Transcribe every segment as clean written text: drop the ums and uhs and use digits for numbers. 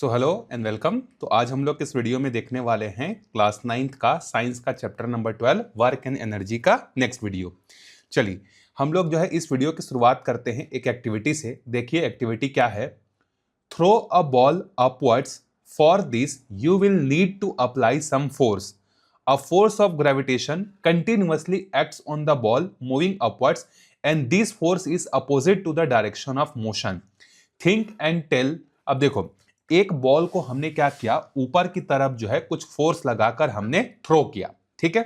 So hello and welcome. तो आज हम लोग इस वीडियो में देखने वाले हैं क्लास 9th का साइंस का chapter number 12 work and energy का नेक्स्ट वीडियो। चलिए हम लोग जो है इस वीडियो की शुरुआत करते हैं एक एक्टिविटी से। देखिए एक्टिविटी क्या है। Throw a ball upwards. For this you will need to apply some force. A force of gravitation continuously acts on the ball moving upwards and this force is opposite to the direction of motion. Think and tell। अब देखो एक ball को हमने क्या किया, ऊपर की तरफ जो है कुछ फोर्स लगाकर हमने थ्रो किया, ठीक है।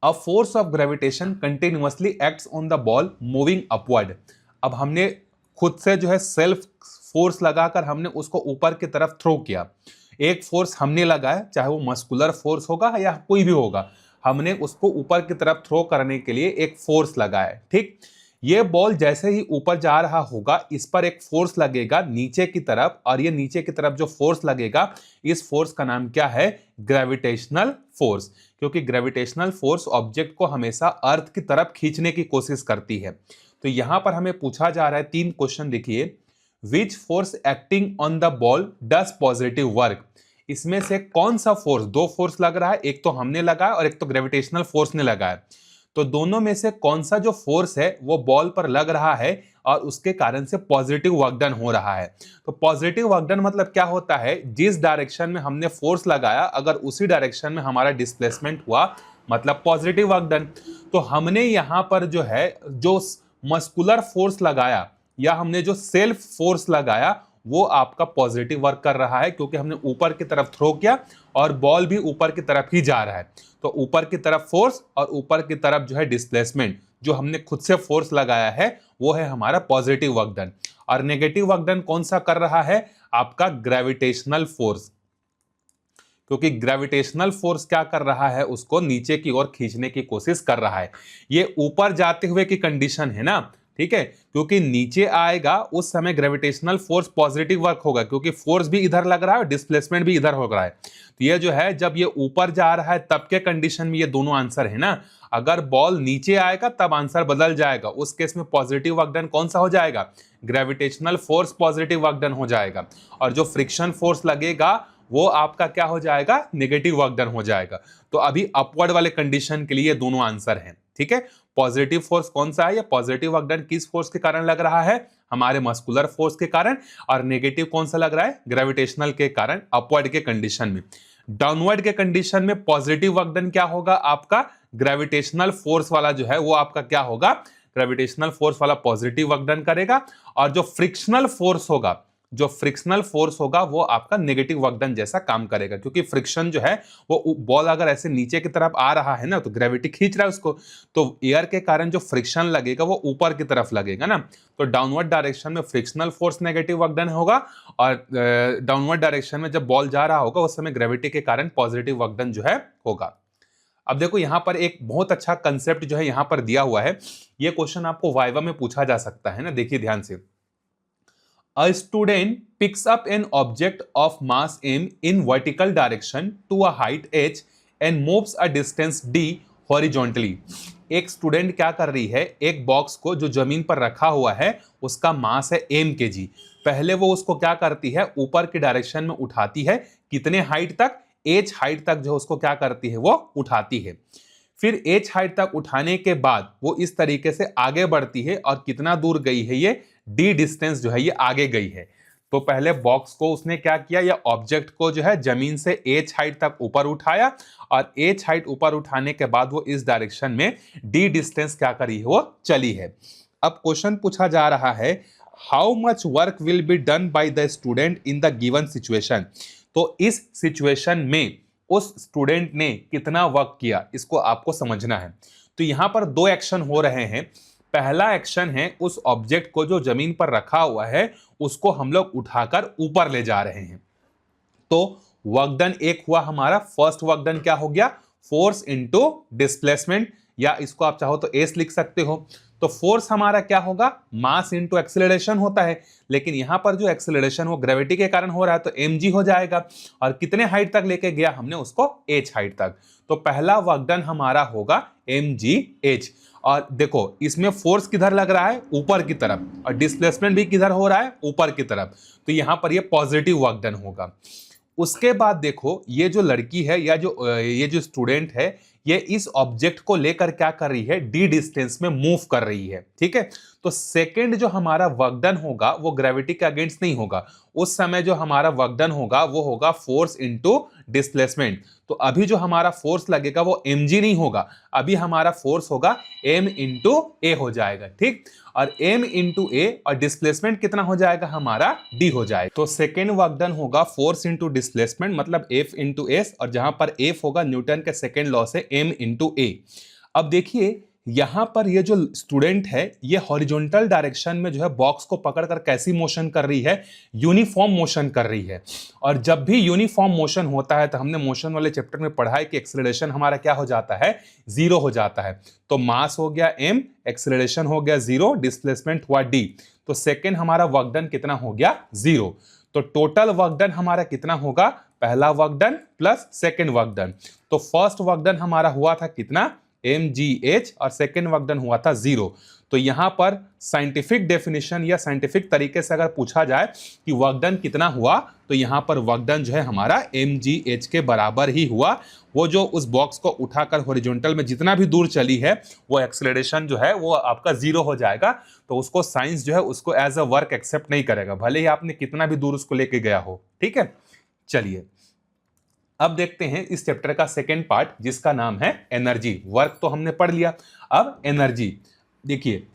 A force of gravitation continuously acts on the ball moving upward. अब हमने खुद से जो है सेल्फ फोर्स लगाकर हमने उसको ऊपर की तरफ थ्रो किया। एक फोर्स हमने लगाया, चाहे वो मस्कुलर फोर्स होगा या कोई भी होगा, हमने उसको ऊपर की तरफ थ्रो करने के लिए एक फोर्स लगाया, ठीक। ये बॉल जैसे ही ऊपर जा रहा होगा इस पर एक फोर्स लगेगा नीचे की तरफ, और ये नीचे की तरफ जो फोर्स लगेगा इस फोर्स का नाम क्या है, ग्रेविटेशनल फोर्स। क्योंकि ग्रेविटेशनल फोर्स ऑब्जेक्ट को हमेशा अर्थ की तरफ खींचने की कोशिश करती है। तो यहां पर हमें पूछा जा रहा है 3 क्वेश्चन। देखिए, which force acting on the ball does positive work. इसमें से कौन सा फोर्स, 2 फोर्स लग रहा है, एक तो हमने लगाया और एक तो ग्रेविटेशनल फोर्स ने लगाया। तो दोनों में से कौन सा जो फोर्स है वो बॉल पर लग रहा है और उसके कारण से पॉजिटिव वर्क डन हो रहा है। तो पॉजिटिव वर्क डन मतलब क्या होता है, जिस डायरेक्शन में हमने फोर्स लगाया अगर उसी डायरेक्शन में हमारा डिस्प्लेसमेंट हुआ मतलब पॉजिटिव वर्क डन। तो हमने यहां पर जो है जो मस्कुलर फोर्स लगाया या हमने जो सेल्फ फोर्स लगाया वो आपका पॉजिटिव वर्क कर रहा है, क्योंकि हमने ऊपर की तरफ थ्रो किया और बॉल भी ऊपर की तरफ ही जा रहा है। तो ऊपर की तरफ फोर्स और ऊपर की तरफ जो है डिस्प्लेसमेंट, जो हमने खुद से फोर्स लगाया है वो है हमारा पॉजिटिव वर्क डन। और नेगेटिव वर्क डन कौन सा कर रहा है, आपका ग्रेविटेशनल फोर्स। क्योंकि ग्रेविटेशनल फोर्स क्या कर रहा है, उसको नीचे की ओर खींचने की कोशिश कर रहा है। ये ऊपर जाते हुए की कंडीशन है ना, ठीक है। क्योंकि नीचे आएगा उस समय ग्रेविटेशनल फोर्स पॉजिटिव वर्क होगा, क्योंकि फोर्स भी इधर लग रहा है और डिस्प्लेसमेंट भी इधर हो रहा है। तो ये जो है जब ये ऊपर जा रहा है तब के कंडीशन में ये दोनों आंसर है ना। अगर बॉल नीचे आएगा तब आंसर बदल जाएगा, उस केस में पॉजिटिव वर्क डन कौन सा हो जाएगा, gravitational force positive work done हो जाएगा। और जो फ्रिक्शन फोर्स लगेगा वो आपका क्या हो जाएगा, नेगेटिव वर्क डन हो जाएगा। तो अभी अपवर्ड वाले कंडीशन के लिए दोनों आंसर हैं, ठीक है। पॉजिटिव फोर्स कौन सा है, या पॉजिटिव वर्क डन किस फोर्स के कारण लग रहा है, हमारे मस्कुलर फोर्स के कारण। और नेगेटिव कौन सा लग रहा है, ग्रेविटेशनल के कारण, अपवर्ड के कंडीशन में। डाउनवर्ड के कंडीशन में पॉजिटिव वर्क डन क्या होगा, आपका ग्रेविटेशनल फोर्स वाला जो है वो आपका क्या होगा, ग्रेविटेशनल फोर्स वाला पॉजिटिव वर्क डन करेगा। और जो फ्रिक्शनल फोर्स होगा, जो फ्रिक्शनल फोर्स होगा वो आपका नेगेटिव वर्क डन जैसा काम करेगा। क्योंकि फ्रिक्शन जो है वो बॉल अगर ऐसे नीचे की तरफ आ रहा है ना, तो ग्रेविटी खींच रहा है उसको, तो एयर के कारण जो फ्रिक्शन लगेगा वो ऊपर की तरफ लगेगा ना। तो डाउनवर्ड डायरेक्शन में frictional force negative work done होगा, और डाउनवर्ड डायरेक्शन में जब बॉल जा रहा होगा उस समय ग्रेविटी के कारण पॉजिटिव वर्क डन जो है होगा। अब देखो यहां पर एक बहुत अच्छा कंसेप्ट जो है यहां पर दिया हुआ है। ये क्वेश्चन आपको वाइवा में पूछा जा सकता है ना, देखिए ध्यान से। A student picks up an object of mass m in vertical direction to a height h and moves a distance d horizontally। एक स्टूडेंट क्या कर रही है, एक बॉक्स को जो जमीन पर रखा हुआ है उसका मास है m kg। पहले वो उसको क्या करती है, ऊपर की डायरेक्शन में उठाती है, कितने हाइट तक, h हाइट तक जो उसको क्या करती है वो उठाती है। फिर h हाइट तक उठाने के बाद वो इस तरीके से आगे बढ़ती है, और कितना दूर गई है, ये d डिस्टेंस जो है ये आगे गई है। तो पहले बॉक्स को उसने क्या किया, या ऑब्जेक्ट को जो है जमीन से h हाइट तक ऊपर उठाया, और h हाइट ऊपर उठाने के बाद वो इस डायरेक्शन में d डिस्टेंस क्या करी है, वो चली है। अब क्वेश्चन पूछा जा रहा है, how much work will be done by the student in the given situation. तो इस सिचुएशन में उस स्टूडेंट ने कितना वर्क किया, इसको आपको समझना है। तो यहां पर 2 एक्शन हो रहे हैं। पहला एक्शन है उस ऑब्जेक्ट को जो जमीन पर रखा हुआ है उसको हम लोग उठाकर ऊपर ले जा रहे हैं। तो वर्क डन एक हुआ हमारा, फर्स्ट वर्क डन क्या हो गया, फोर्स इनटू डिस्प्लेसमेंट, या इसको आप चाहो तो एस लिख सकते हो। तो फोर्स हमारा क्या होगा, मास इंटू एक्सेलरेशन होता है, लेकिन यहां पर जो एक्सेलरेशन वो ग्रेविटी के कारण हो रहा है तो mg हो जाएगा। और कितने हाइट तक लेके गया हमने उसको, h हाइट तक। तो पहला वर्क डन हमारा होगा mgh। और देखो इसमें फोर्स किधर लग रहा है, ऊपर की तरफ, और डिस्प्लेसमेंट भी किधर हो रहा है, ऊपर की तरफ, तो यहां पर ये पॉजिटिव वर्क डन होगा। उसके बाद देखो ये जो लड़की है या ये जो स्टूडेंट है, ये इस ऑब्जेक्ट को लेकर क्या कर रही है, डी डिस्टेंस में मूव कर रही है, ठीक है। तो सेकंड जो हमारा वर्क डन होगा वो ग्रेविटी के अगेंस्ट नहीं होगा, उस समय जो हमारा वर्क डन होगा वो होगा फोर्स इनटू डिस्प्लेसमेंट। तो अभी जो हमारा फोर्स लगेगा वो mg नहीं होगा, अभी हमारा फोर्स होगा m इंटू ए हो जाएगा, ठीक। और m इंटू ए और डिस्प्लेसमेंट कितना हो जाएगा हमारा, d हो जाएगा। तो सेकेंड वर्क डन होगा फोर्स इंटू डिस्प्लेसमेंट मतलब F इंटू एस, और जहां पर F होगा न्यूटन के सेकेंड लॉ से m इंटू ए। अब देखिए यहां पर ये जो स्टूडेंट है ये हॉरिजॉन्टल डायरेक्शन में जो है बॉक्स को पकड़कर कैसी मोशन कर रही है, यूनिफॉर्म मोशन कर रही है। और जब भी यूनिफॉर्म मोशन होता है तो हमने मोशन वाले चैप्टर में पढ़ा है कि एक्सेलरेशन हमारा क्या हो जाता है, जीरो हो जाता है। तो मास हो गया m, एक्सेलरेशन हो गया जीरो, डिस्प्लेसमेंट हुआ d। तो सेकेंड हमारा वर्क डन कितना हो गया, जीरो। तो टोटल वर्क डन हमारा कितना होगा, पहला work done plus second work done. तो फर्स्ट वर्क डन हमारा हुआ था कितना, mgh, और सेकेंड वर्क डन हुआ था जीरो। तो यहां पर साइंटिफिक डेफिनेशन या साइंटिफिक तरीके से अगर पूछा जाए कि वर्क डन कितना हुआ, तो यहां पर वर्क डन जो है हमारा mgh के बराबर ही हुआ। वो जो उस बॉक्स को उठाकर हॉरिजॉन्टल में जितना भी दूर चली है वो एक्सेलरेशन जो है वो आपका जीरो हो जाएगा। तो उसको साइंस जो है उसको एज अ वर्क एक्सेप्ट नहीं करेगा, भले ही आपने कितना भी दूर उसको लेके गया हो, ठीक है। चलिए अब देखते हैं इस चैप्टर का सेकेंड पार्ट जिसका नाम है एनर्जी। वर्क तो हमने पढ़ लिया, अब एनर्जी देखिए।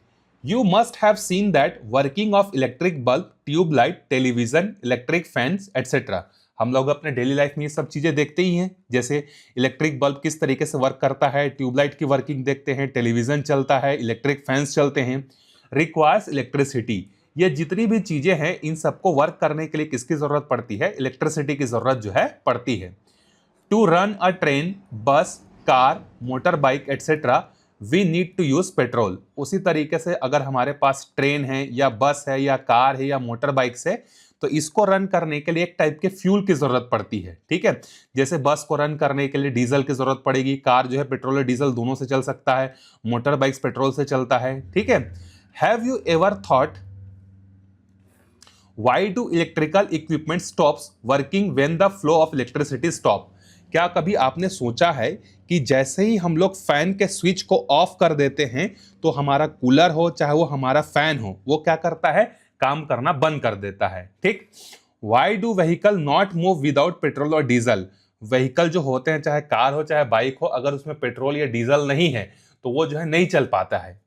You must have seen that working of electric bulb, tubelight, television, electric fans etcetera. हम लोग अपने डेली लाइफ में ये सब चीजें देखते ही हैं, जैसे इलेक्ट्रिक बल्ब किस तरीके से वर्क करता है, ट्यूबलाइट की वर्किंग देखते हैं, टेलीविजन चलता है, इलेक्ट्रिक फैंस चलते हैं। रिक्वायर्स इलेक्ट्रिसिटी, ये जितनी भी चीजें हैं इन सबको वर्क करने के लिए किसकी जरूरत पड़ती है, इलेक्ट्रिसिटी की जरूरत जो है पड़ती है। To run a train, bus, car, motor bike etcetera we need to use petrol. उसी तरीके से अगर हमारे पास ट्रेन है या बस है या कार है या मोटर बाइक है तो इसको रन करने के लिए एक टाइप के फ्यूल की जरूरत पड़ती है, ठीक है। जैसे बस को रन करने के लिए डीजल की जरूरत पड़ेगी, कार जो है पेट्रोल और डीजल दोनों से चल सकता है, मोटर बाइक्स पेट्रोल से चलता है, ठीक है। Have you ever thought why do electrical equipment stops working when the flow of electricity stop. क्या कभी आपने सोचा है कि जैसे ही हम लोग फैन के स्विच को ऑफ कर देते हैं तो हमारा कूलर हो चाहे वो हमारा फैन हो वो क्या करता है, काम करना बंद कर देता है, ठीक। Why do vehicle not move without petrol और डीजल। व्हीकल जो होते हैं चाहे कार हो चाहे बाइक हो, अगर उसमें पेट्रोल या डीजल नहीं है तो वो जो है नहीं चल पाता है।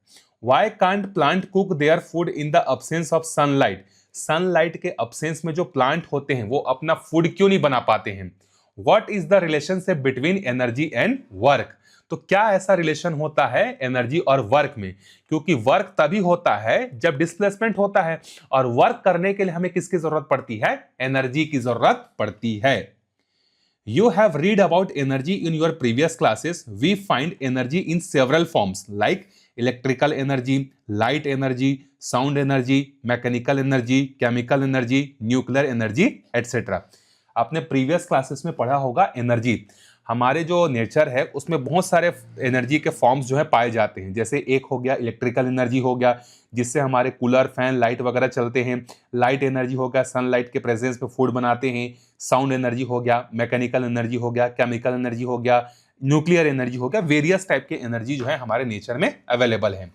Why can't plant cook their food in the absence of sunlight. Sunlight के अब्सेंस में जो प्लांट होते हैं वो अपना फूड क्यों नहीं बना पाते हैं। What is the relationship between energy and work? तो क्या ऐसा रिलेशन होता है एनर्जी और वर्क में, क्योंकि वर्क तभी होता है जब डिस्प्लेसमेंट होता है, और वर्क करने के लिए हमें किसकी जरूरत पड़ती है, एनर्जी की जरूरत पड़ती है। You have read about energy in your previous classes. We find energy in several forms like electrical energy, light energy, sound energy, mechanical energy, chemical energy, nuclear energy, etc. आपने प्रीवियस क्लासेस में पढ़ा होगा energy. हमारे जो nature है उसमें बहुत सारे एनर्जी के फॉर्म्स जो है पाए जाते हैं। जैसे एक हो गया इलेक्ट्रिकल एनर्जी हो गया, जिससे हमारे कूलर फैन लाइट वगैरह चलते हैं। लाइट एनर्जी हो गया, सनलाइट के प्रेजेंस में फूड बनाते हैं। साउंड एनर्जी हो गया, मैकेनिकल एनर्जी हो गया, केमिकल एनर्जी हो गया, न्यूक्लियर एनर्जी हो गया। वेरियस टाइप के एनर्जी जो है हमारे नेचर में अवेलेबल है।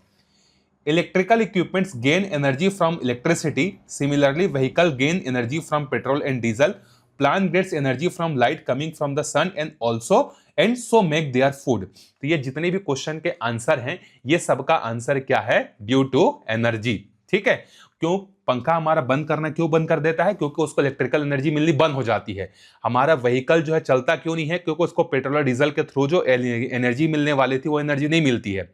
Electrical equipments gain energy from electricity, similarly vehicle gain energy from petrol and diesel, plant gets energy from light coming from the sun and so make their food। तो ये जितने भी question के answer हैं ये सबका answer क्या है, ड्यू टू एनर्जी, ठीक है। क्यों पंखा हमारा बंद करना क्यों बंद कर देता है, क्योंकि उसको इलेक्ट्रिकल एनर्जी मिलनी बंद हो जाती है। हमारा व्हीकल जो है चलता क्यों नहीं है, क्योंकि उसको पेट्रोल और डीजल के थ्रू जो एनर्जी मिलने वाली थी वो एनर्जी नहीं मिलती है।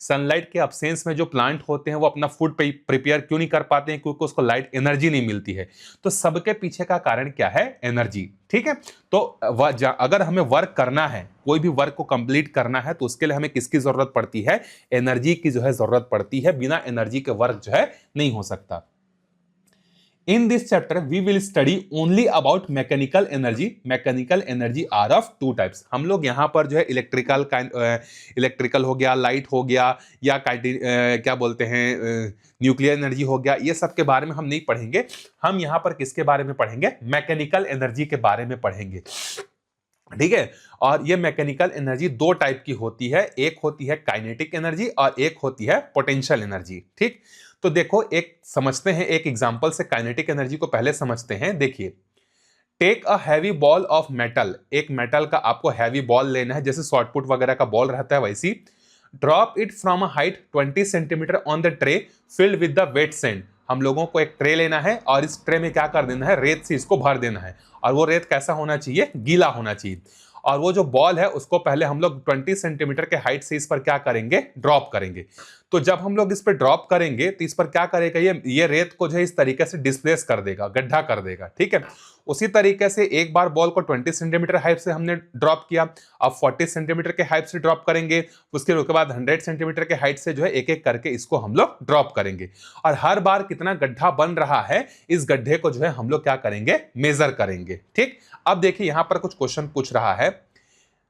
सनलाइट के अब्सेंस में जो प्लांट होते हैं वो अपना फूड प्रिपेयर क्यों नहीं कर पाते हैं? क्योंकि उसको लाइट एनर्जी नहीं मिलती है। तो सबके पीछे का कारण क्या है? एनर्जी। ठीक है, तो अगर हमें वर्क करना है, कोई भी वर्क को कंप्लीट करना है, तो उसके लिए हमें किसकी जरूरत पड़ती है? एनर्जी की जो है जरूरत पड़ती है। बिना एनर्जी के वर्क जो है नहीं हो सकता। In this chapter, we will study only about mechanical energy. Mechanical energy are of two types. हम लोग यहाँ पर जो है इलेक्ट्रिकल हो गया, लाइट हो गया, या क्या बोलते हैं न्यूक्लियर एनर्जी हो गया, ये सब के बारे में हम नहीं पढ़ेंगे। हम यहाँ पर किसके बारे में पढ़ेंगे? मैकेनिकल एनर्जी के बारे में पढ़ेंगे। ठीक है, और ये मैकेनिकल एनर्जी दो टाइप की होती है, एक होती है काइनेटिक एनर्जी और एक होती है पोटेंशियल एनर्जी। ठीक, तो देखो एक समझते हैं, एक एग्जांपल से काइनेटिक एनर्जी को पहले समझते हैं। देखिए, take a heavy ball of metal, एक मेटल का आपको हैवी बॉल लेना है, जैसे शॉर्टपुट वगैरह का बॉल रहता है वैसी। Drop it from a height 20 centimetre on the tray filled with the wet sand. हम लोगों को एक ट्रे लेना है और इस ट्रे में क्या कर देना है? रेत से इसको भर देना है, और वो रेत कैसा होना चाहिए? गीला होना चाहिए। और वो जो बॉल है उसको पहले हम लोग 20 सेंटीमीटर के हाइट से इस पर क्या करेंगे? ड्रॉप करेंगे। तो जब हम लोग इस पर ड्रॉप करेंगे तो इस पर क्या करेगा? ये रेत को जो है इस तरीके से डिस्प्लेस कर देगा, गड्ढा कर देगा। ठीक है, उसी तरीके से एक बार बॉल को 20 सेंटीमीटर हाइट से हमने ड्रॉप किया, अब 40 सेंटीमीटर के हाइट से ड्रॉप करेंगे, उसके बाद 100 सेंटीमीटर के हाइट से जो है एक एक करके इसको हम लोग ड्रॉप करेंगे। और हर बार कितना गड्ढा बन रहा है, इस गड्ढे को जो है हम लोग क्या करेंगे? मेजर करेंगे। ठीक, अब देखिए यहां पर कुछ क्वेश्चन पूछ रहा है।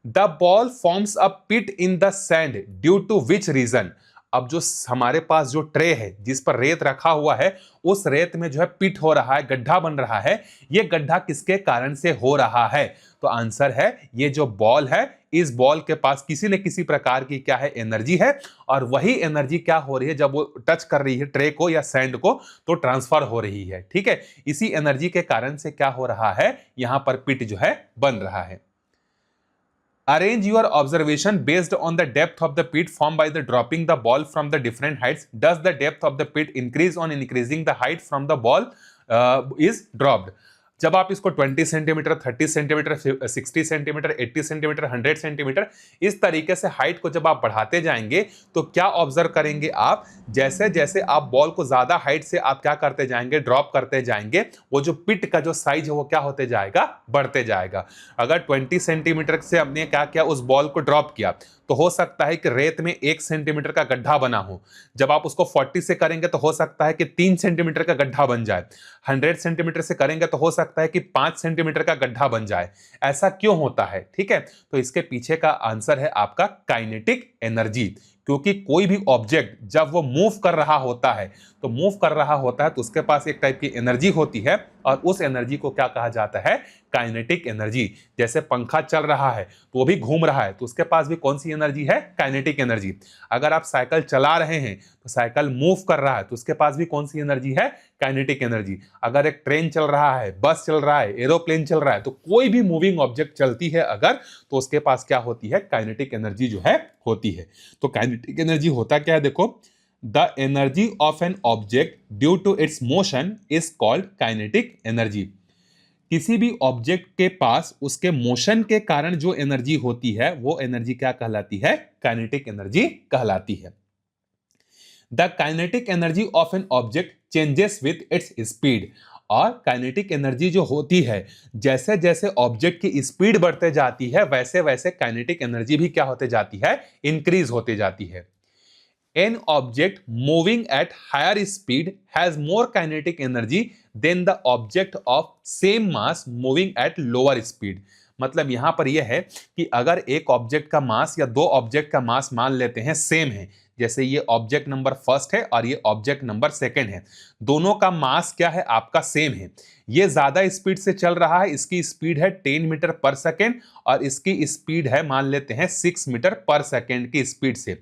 The ball forms a pit in the sand due to which reason. अब जो हमारे पास जो ट्रे है जिस पर रेत रखा हुआ है, उस रेत में जो है पिट हो रहा है, गड्ढा बन रहा है। ये गड्ढा किसके कारण से हो रहा है? तो आंसर है ये जो बॉल है, इस बॉल के पास किसी न किसी प्रकार की क्या है? एनर्जी है, और वही एनर्जी क्या हो रही है? जब वो टच कर रही है ट्रे को या सैंड को, तो ट्रांसफर हो रही है। ठीक है, इसी एनर्जी के कारण से क्या हो रहा है? यहां पर पिट जो है बन रहा है। Arrange your observation based on the depth of the pit formed by the dropping the ball from the different heights. Does the depth of the pit increase on increasing the height from the ball is dropped? जब आप इसको 20 centimetre, 30 centimetre, 60 centimetre, 80 centimetre, 100 centimetre, इस तरीके से height को जब आप बढ़ाते जाएंगे तो क्या ऑब्जर्व करेंगे आप? जैसे जैसे आप बॉल को ज्यादा हाइट से आप क्या करते जाएंगे? ड्रॉप करते जाएंगे, वो जो पिट का जो साइज है वो क्या होते जाएगा? बढ़ते जाएगा। अगर 20 सेंटीमीटर से हमने क्या किया? उस बॉल को ड्रॉप किया, तो हो सकता है कि रेत में 1 सेंटीमीटर का गड्ढा बना हो। जब आप उसको 40 से करेंगे तो हो सकता है कि 3 सेंटीमीटर का गड्ढा बन जाए। 100 सेंटीमीटर से करेंगे तो हो सकता है कि 5 सेंटीमीटर का गड्ढा बन जाए। ऐसा क्यों होता है? ठीक है, तो इसके पीछे का आंसर है आपका काइनेटिक एनर्जी। क्योंकि कोई भी ऑब्जेक्ट जब वो मूव कर रहा होता है तो उसके पास एक टाइप की एनर्जी होती है, और उस एनर्जी को क्या कहा जाता है? Kinetic energy. जैसे पंखा चल रहा है तो वो भी घूम रहा है, तो उसके पास भी कौन सी एनर्जी है? Kinetic energy. अगर आप साइकिल चला रहे हैं तो साइकिल मूव कर रहा है, तो उसके पास भी कौन सी एनर्जी है? Kinetic energy. अगर एक ट्रेन चल रहा है, बस चल रहा है, एरोप्लेन चल रहा है, तो कोई भी मूविंग ऑब्जेक्ट चलती है अगर, तो उसके पास क्या होती है? काइनेटिक एनर्जी जो है होती है। तो काइनेटिक एनर्जी होता क्या है? देखो, the energy of an object due to its motion is called kinetic energy. किसी भी ऑब्जेक्ट के पास उसके मोशन के कारण जो एनर्जी होती है वो एनर्जी क्या कहलाती है? काइनेटिक एनर्जी कहलाती है। The kinetic energy of an object changes with its speed. और काइनेटिक एनर्जी जो होती है, जैसे जैसे ऑब्जेक्ट की स्पीड बढ़ते जाती है वैसे वैसे काइनेटिक एनर्जी भी क्या होते जाती है? इंक्रीज होते जाती है। An object moving at higher speed has more kinetic energy than the object of same mass moving at lower speed. मतलब यहां पर यह है कि अगर एक ऑब्जेक्ट का मास या दो ऑब्जेक्ट का मास मान लेते हैं सेम है, जैसे ये ऑब्जेक्ट नंबर फर्स्ट है और ये ऑब्जेक्ट नंबर सेकंड है, दोनों का मास क्या है? आपका सेम है। ये ज्यादा स्पीड से चल रहा है, इसकी स्पीड है 10 मीटर पर सेकेंड और इसकी स्पीड है मान लेते हैं 6 मीटर पर सेकेंड की स्पीड से।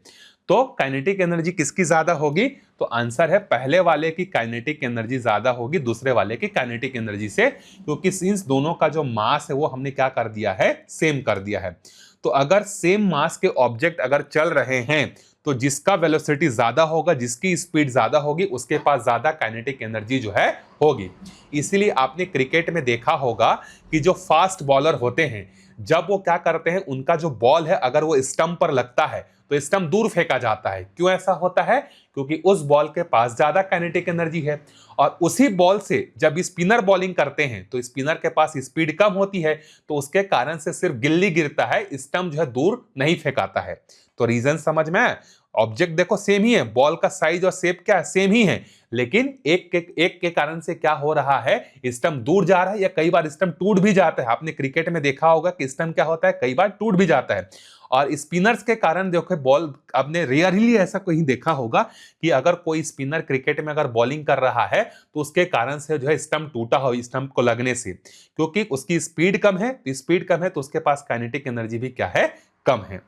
तो काइनेटिक एनर्जी किसकी ज्यादा होगी? तो आंसर है पहले वाले की काइनेटिक एनर्जी ज्यादा होगी दूसरे वाले की काइनेटिक एनर्जी से, क्योंकि सिंस दोनों का जो मास है वो हमने क्या कर दिया है? सेम कर दिया है। तो अगर सेम मास के ऑब्जेक्ट अगर चल रहे हैं तो जिसका वेलोसिटी ज्यादा होगा, जिसकी स्पीड ज्यादा होगी, उसके पास ज्यादा काइनेटिक एनर्जी जो है होगी। इसीलिए आपने क्रिकेट में देखा होगा कि जो फास्ट बॉलर होते हैं, जब वो क्या करते हैं, उनका जो बॉल है अगर वो स्टंप पर लगता है तो स्टंप दूर फेंका जाता है। क्यों ऐसा होता है? क्योंकि उस बॉल के पास ज्यादा काइनेटिक एनर्जी है और उसी बॉल से जब स्पिनर बॉलिंग करते हैं तो स्पिनर के पास स्पीड कम होती है, तो उसके कारण से सिर्फ गिल्ली गिरता है, स्टंप जो है दूर नहीं फेंकाता है। तो रीजन समझ में आया? ऑब्जेक्ट देखो सेम ही है, बॉल का साइज और शेप क्या है, सेम ही है, लेकिन एक के कारण से क्या हो रहा है, स्टंप दूर जा रहा है या कई बार स्टंप टूट भी जाता है। आपने क्रिकेट में देखा होगा कि स्टंप क्या होता है, कई बार टूट भी जाता है। और स्पिनर्स के कारण देखो बॉल, आपने रेयरली ऐसा कहीं देखा होगा कि अगर कोई स्पिनर क्रिकेट में अगर बॉलिंग कर रहा है तो उसके कारण से जो है स्टंप टूटा हो, स्टंप को लगने से, क्योंकि उसकी स्पीड कम है, स्पीड कम है तो उसके पास काइनेटिक एनर्जी भी क्या है, कम है।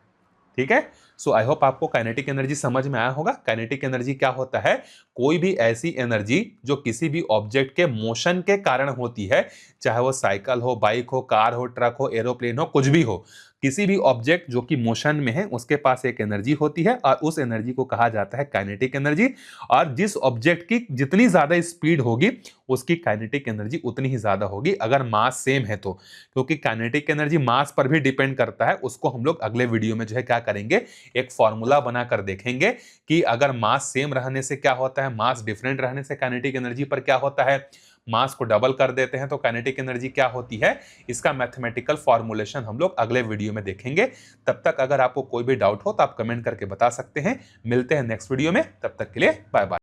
ठीक है, सो आई होप आपको काइनेटिक एनर्जी समझ में आया होगा। काइनेटिक एनर्जी क्या होता है? कोई भी ऐसी एनर्जी जो किसी भी ऑब्जेक्ट के मोशन के कारण होती है, चाहे वो साइकिल हो, बाइक हो, कार हो, ट्रक हो, एरोप्लेन हो, कुछ भी हो, किसी भी ऑब्जेक्ट जो कि मोशन में है उसके पास एक एनर्जी होती है और उस एनर्जी को कहा जाता है काइनेटिक एनर्जी। और जिस ऑब्जेक्ट की जितनी ज्यादा स्पीड होगी उसकी काइनेटिक एनर्जी उतनी ही ज्यादा होगी, अगर मास सेम है तो। क्योंकि काइनेटिक एनर्जी मास पर भी डिपेंड करता है, उसको हम लोग अगले वीडियो में जो है क्या करेंगे, एक फॉर्मूला बनाकर देखेंगे कि अगर मास सेम रहने से क्या होता है, मास डिफरेंट रहने से काइनेटिक एनर्जी पर क्या होता है, मास को डबल कर देते हैं तो काइनेटिक एनर्जी क्या होती है। इसका मैथमेटिकल फॉर्मूलेशन हम लोग अगले वीडियो में देखेंगे। तब तक अगर आपको कोई भी डाउट हो तो आप कमेंट करके बता सकते हैं। मिलते हैं नेक्स्ट वीडियो में, तब तक के लिए बाय बाय।